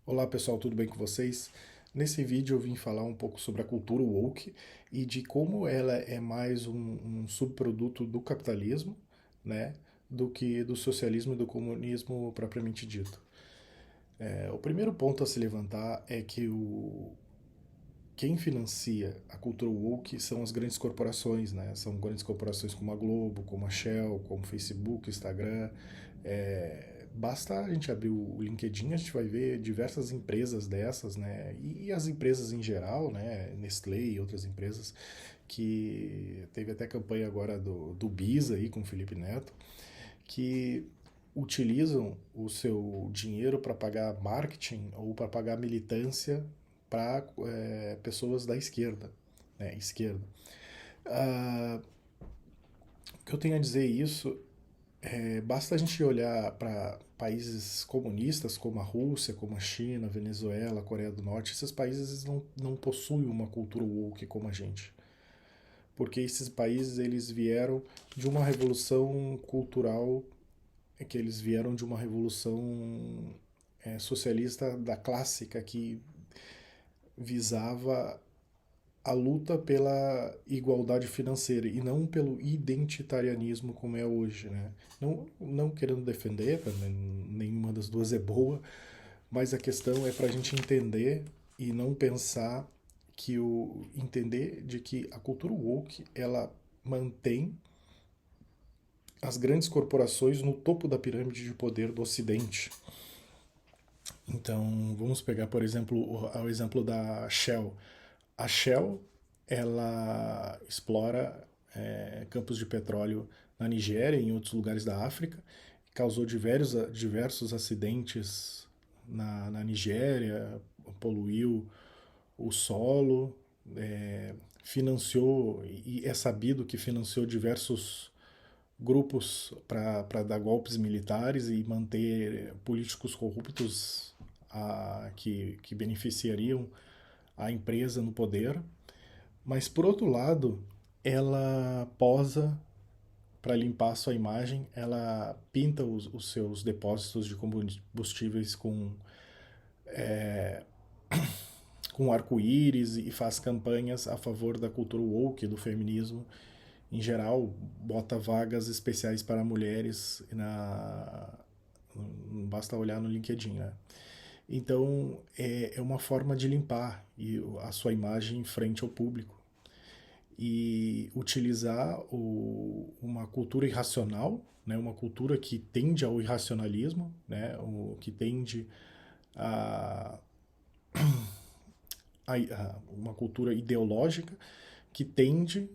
Olá pessoal, tudo bem com vocês? Nesse vídeo eu vim falar um pouco sobre a cultura woke e de como ela é mais um subproduto do capitalismo, né, do que do socialismo e do comunismo propriamente dito. O primeiro ponto a se levantar é que quem financia a cultura woke são as grandes corporações, né? São grandes corporações como a Globo, como a Shell, como o Facebook, Instagram. Basta a gente abrir o LinkedIn, a gente vai ver diversas empresas dessas, né? E as empresas em geral, né? Nestlé e outras empresas que teve até campanha agora do Bis aí com o Felipe Neto, que utilizam o seu dinheiro para pagar marketing ou para pagar militância para pessoas da esquerda. Né, esquerda. Ah, o que eu tenho a dizer isso basta a gente olhar para países comunistas como a Rússia, como a China, a Venezuela, a Coreia do Norte. Esses países não possuem uma cultura woke como a gente, porque esses países eles vieram de uma revolução cultural, que eles vieram de uma revolução socialista da clássica que visava a luta pela igualdade financeira e não pelo identitarianismo como é hoje, né? Não querendo defender, né? Nenhuma das duas é boa, mas a questão é para a gente entender e não pensar que entender de que a cultura woke ela mantém as grandes corporações no topo da pirâmide de poder do Ocidente. Então, vamos pegar, por exemplo, o exemplo da Shell. A Shell, ela explora campos de petróleo na Nigéria e em outros lugares da África, causou diversos acidentes na Nigéria, poluiu o solo, financiou, e é sabido que financiou diversos grupos para dar golpes militares e manter políticos corruptos que beneficiariam a empresa no poder. Mas, por outro lado, ela posa para limpar a sua imagem, ela pinta os seus depósitos de combustíveis com arco-íris e faz campanhas a favor da cultura woke, do feminismo em geral, bota vagas especiais para mulheres basta olhar no LinkedIn, né? Então é uma forma de limpar a sua imagem frente ao público e utilizar uma cultura irracional, né? Uma cultura que tende ao irracionalismo, né? Que tende a, uma cultura ideológica que tende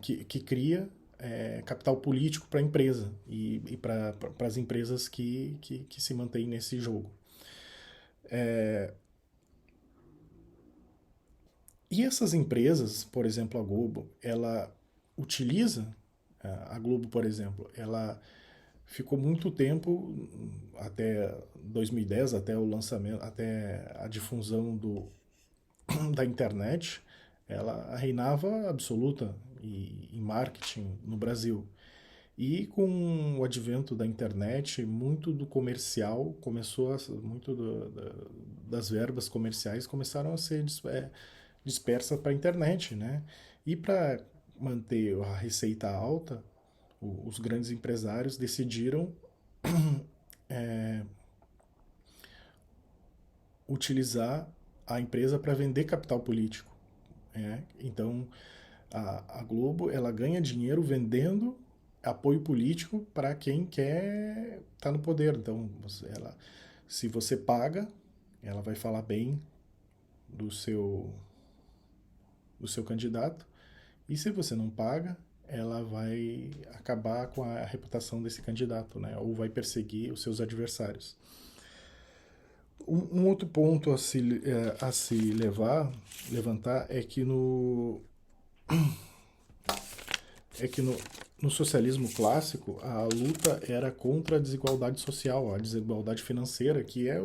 que cria capital político para a empresa e para as empresas que se mantêm nesse jogo. E essas empresas, por exemplo, a Globo, ela utiliza a Globo, por exemplo, ela ficou muito tempo até 2010, até o lançamento, até a difusão da internet, ela reinava absoluta em marketing no Brasil. E com o advento da internet, muito do comercial muito das verbas comerciais começaram a ser dispersas para a internet, né? E para manter a receita alta, os grandes empresários decidiram utilizar a empresa para vender capital político. Então, a Globo ela ganha dinheiro vendendo apoio político para quem quer estar no poder. Então, se você paga, ela vai falar bem do seu, do seu candidato. E se você não paga, ela vai acabar com a reputação desse candidato, né? Ou vai perseguir os seus adversários. Um outro ponto a se levantar é que no socialismo clássico a luta era contra a desigualdade social, a desigualdade financeira, que é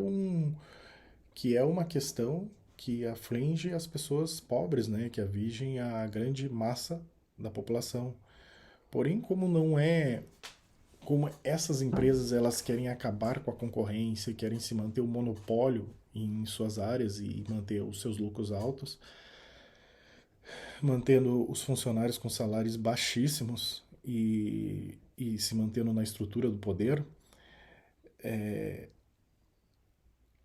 uma questão que aflige as pessoas pobres, né, que afligem a grande massa da população. Porém, como essas empresas elas querem acabar com a concorrência, querem se manter o monopólio em suas áreas e manter os seus lucros altos, mantendo os funcionários com salários baixíssimos e se mantendo na estrutura do poder.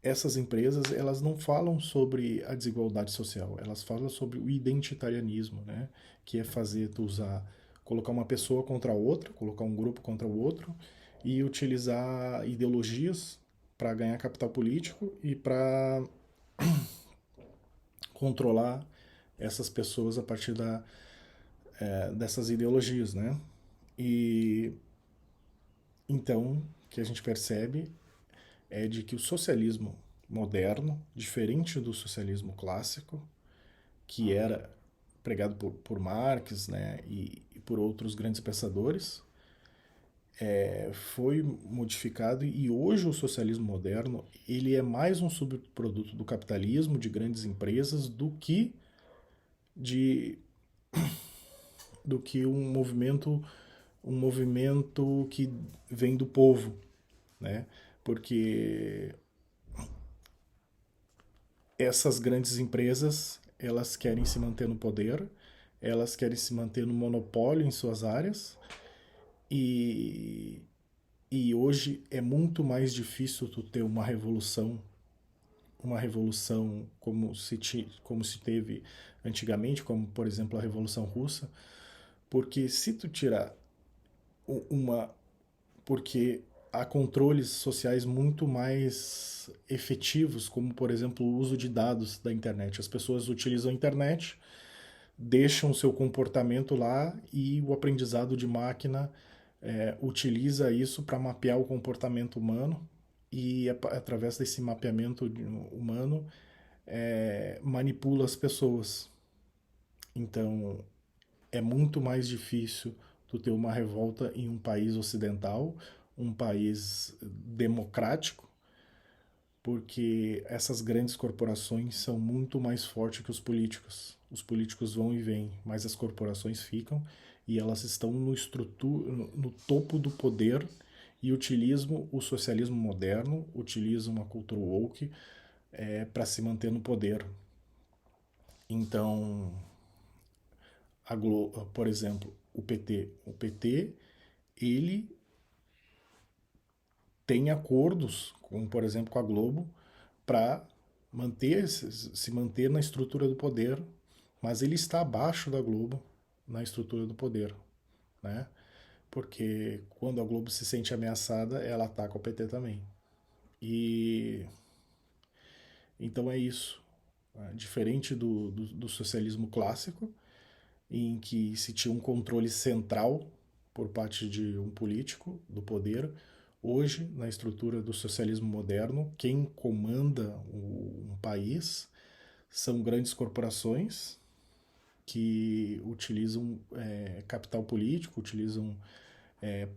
Essas empresas elas não falam sobre a desigualdade social, elas falam sobre o identitarianismo, né? Que é fazer tu usar, colocar uma pessoa contra a outra, colocar um grupo contra o outro e utilizar ideologias para ganhar capital político e para controlar essas pessoas a partir dessas ideologias, né? E então o que a gente percebe é de que o socialismo moderno, diferente do socialismo clássico, que era pregado por Marx, né, e por outros grandes pensadores, foi modificado e hoje o socialismo moderno ele é mais um subproduto do capitalismo, de grandes empresas, de do que um movimento que vem do povo, né? Porque essas grandes empresas elas querem se manter no poder, elas querem se manter no monopólio em suas áreas e, e hoje é muito mais difícil tu ter uma revolução como se teve antigamente, como por exemplo a Revolução Russa, porque se tu tirar uma porque há controles sociais muito mais efetivos, como por exemplo o uso de dados da internet. As pessoas utilizam a internet, deixam o seu comportamento lá e o aprendizado de máquina utiliza isso para mapear o comportamento humano e através desse mapeamento humano manipula as pessoas. Então é muito mais difícil tu ter uma revolta em um país ocidental, um país democrático, porque essas grandes corporações são muito mais fortes que os políticos. Os políticos vão e vêm, mas as corporações ficam e elas estão no topo do poder e utilizam o socialismo moderno, utilizam a cultura woke para se manter no poder. Então, por exemplo, o PT, ele tem acordos, como por exemplo com a Globo, para se manter na estrutura do poder, mas ele está abaixo da Globo na estrutura do poder, né? Porque quando a Globo se sente ameaçada, ela ataca o PT também. E então é isso. Diferente do socialismo clássico, em que se tinha um controle central por parte de um político do poder. Hoje, na estrutura do socialismo moderno, quem comanda um país são grandes corporações que utilizam capital político, utilizam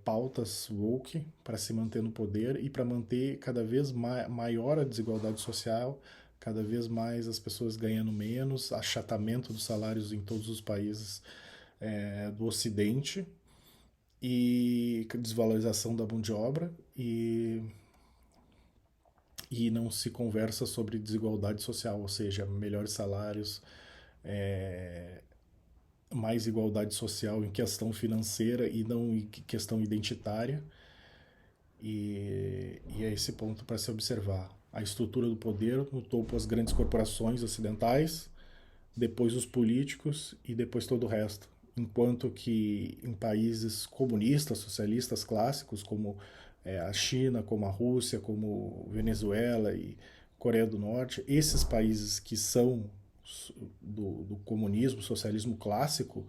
pautas woke para se manter no poder e para manter cada vez maior a desigualdade social, cada vez mais as pessoas ganhando menos, achatamento dos salários em todos os países do Ocidente e desvalorização da mão de obra e não se conversa sobre desigualdade social, ou seja, melhores salários, mais igualdade social em questão financeira e não em questão identitária. E é esse ponto para se observar. A estrutura do poder, no topo as grandes corporações ocidentais, depois os políticos e depois todo o resto. Enquanto que em países comunistas, socialistas clássicos, como a China, como a Rússia, como Venezuela e Coreia do Norte, esses países que são do comunismo, socialismo clássico,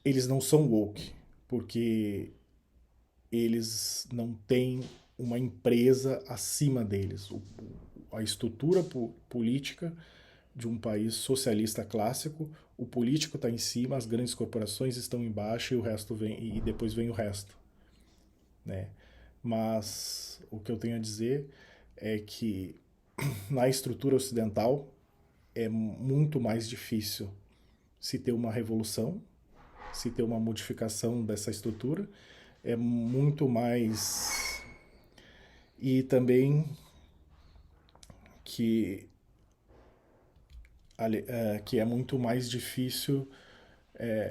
eles não são woke, porque eles não têm uma empresa acima deles. A estrutura política de um país socialista clássico, o político está em cima, as grandes corporações estão embaixo e o resto vem e depois vem o resto, né? Mas o que eu tenho a dizer é que na estrutura ocidental é muito mais difícil se ter uma revolução, se ter uma modificação dessa estrutura, é muito mais... E também que, que é muito mais difícil.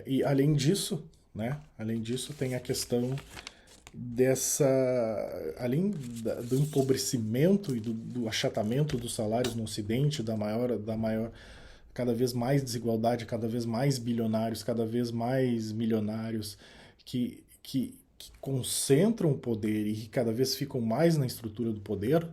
E além disso, né? Além disso, tem a questão dessa, além do empobrecimento e do achatamento dos salários no Ocidente, da maior, cada vez mais desigualdade, cada vez mais bilionários, cada vez mais milionários, que concentram o poder e que cada vez ficam mais na estrutura do poder.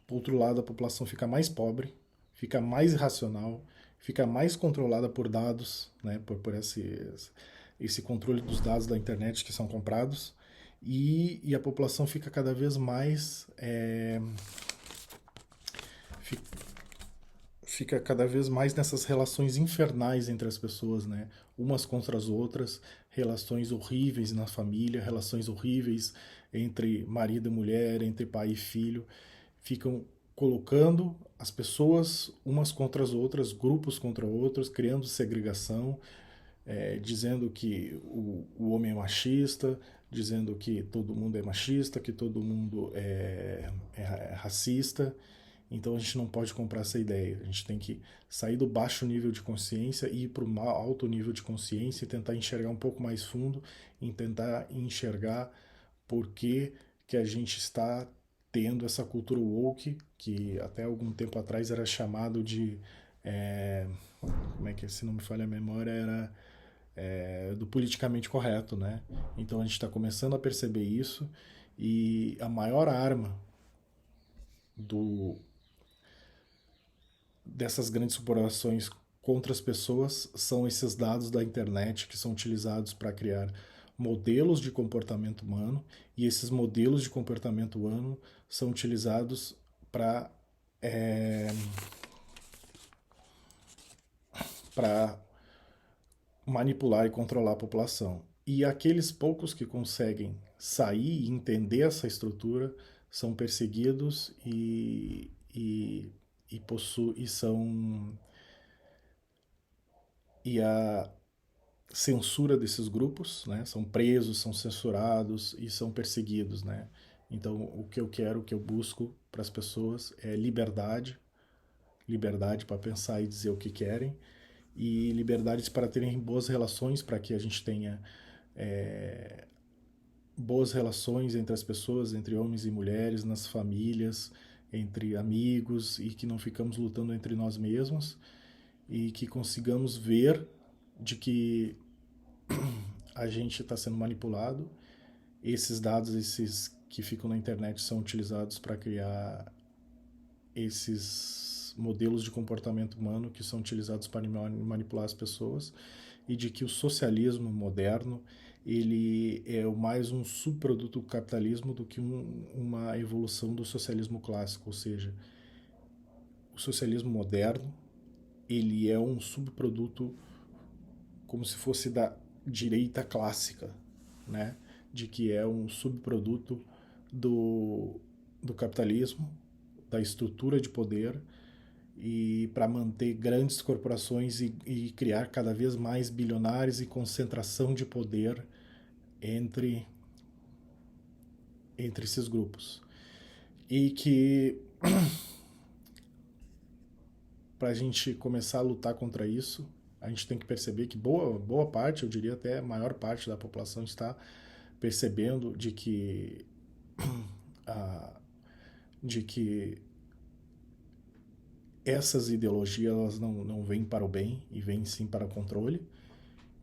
Por outro lado, a população fica mais pobre, fica mais irracional, fica mais controlada por dados, né, por esse controle dos dados da internet que são comprados, e a população fica cada vez mais fica cada vez mais nessas relações infernais entre as pessoas, né? Umas contra as outras, relações horríveis na família, relações horríveis entre marido e mulher, entre pai e filho, ficam colocando as pessoas umas contra as outras, grupos contra outros, criando segregação, dizendo que o homem é machista, dizendo que todo mundo é machista, que todo mundo é racista. Então a gente não pode comprar essa ideia. A gente tem que sair do baixo nível de consciência e ir para o alto nível de consciência e tentar enxergar um pouco mais fundo, e tentar enxergar por que a gente está tendo essa cultura woke, que até algum tempo atrás era chamado de... como é que, se não me falha a memória, era do politicamente correto, né? Então a gente está começando a perceber isso, e a maior arma do dessas grandes corporações contra as pessoas são esses dados da internet que são utilizados para criar modelos de comportamento humano, e esses modelos de comportamento humano são utilizados para para manipular e controlar a população. E aqueles poucos que conseguem sair e entender essa estrutura são perseguidos e são... E a censura desses grupos, né? São presos, são censurados e são perseguidos, né? Então, o que eu quero, o que eu busco para as pessoas é liberdade, liberdade para pensar e dizer o que querem, e liberdade para terem boas relações, para que a gente tenha boas relações entre as pessoas, entre homens e mulheres, nas famílias, entre amigos, e que não ficamos lutando entre nós mesmos, e que consigamos ver de que a gente está sendo manipulado. Esses dados, esses que ficam na internet, são utilizados para criar esses modelos de comportamento humano que são utilizados para manipular as pessoas, e de que o socialismo moderno ele é mais um subproduto do capitalismo do que uma evolução do socialismo clássico. Ou seja, o socialismo moderno ele é um subproduto como se fosse da direita clássica, né? De que é um subproduto do capitalismo, da estrutura de poder, e para manter grandes corporações e criar cada vez mais bilionários e concentração de poder entre esses grupos. E que para a gente começar a lutar contra isso, a gente tem que perceber que boa parte, eu diria até a maior parte da população está percebendo de que essas ideologias elas não vêm para o bem, e vêm sim para o controle,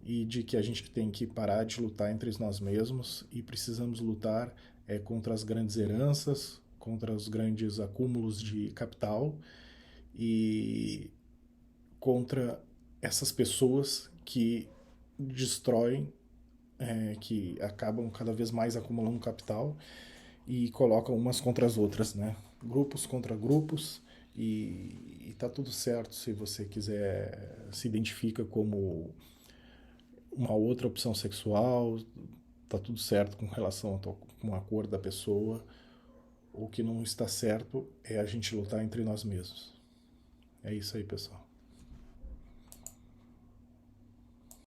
e de que a gente tem que parar de lutar entre nós mesmos, e precisamos lutar contra as grandes heranças, contra os grandes acúmulos de capital, e contra essas pessoas que destroem, que acabam cada vez mais acumulando capital e colocam umas contra as outras, né? Grupos contra grupos, e tá tudo certo se você quiser, se identifica como uma outra opção sexual, tá tudo certo com relação com a cor da pessoa. O que não está certo é a gente lutar entre nós mesmos. É isso aí, pessoal.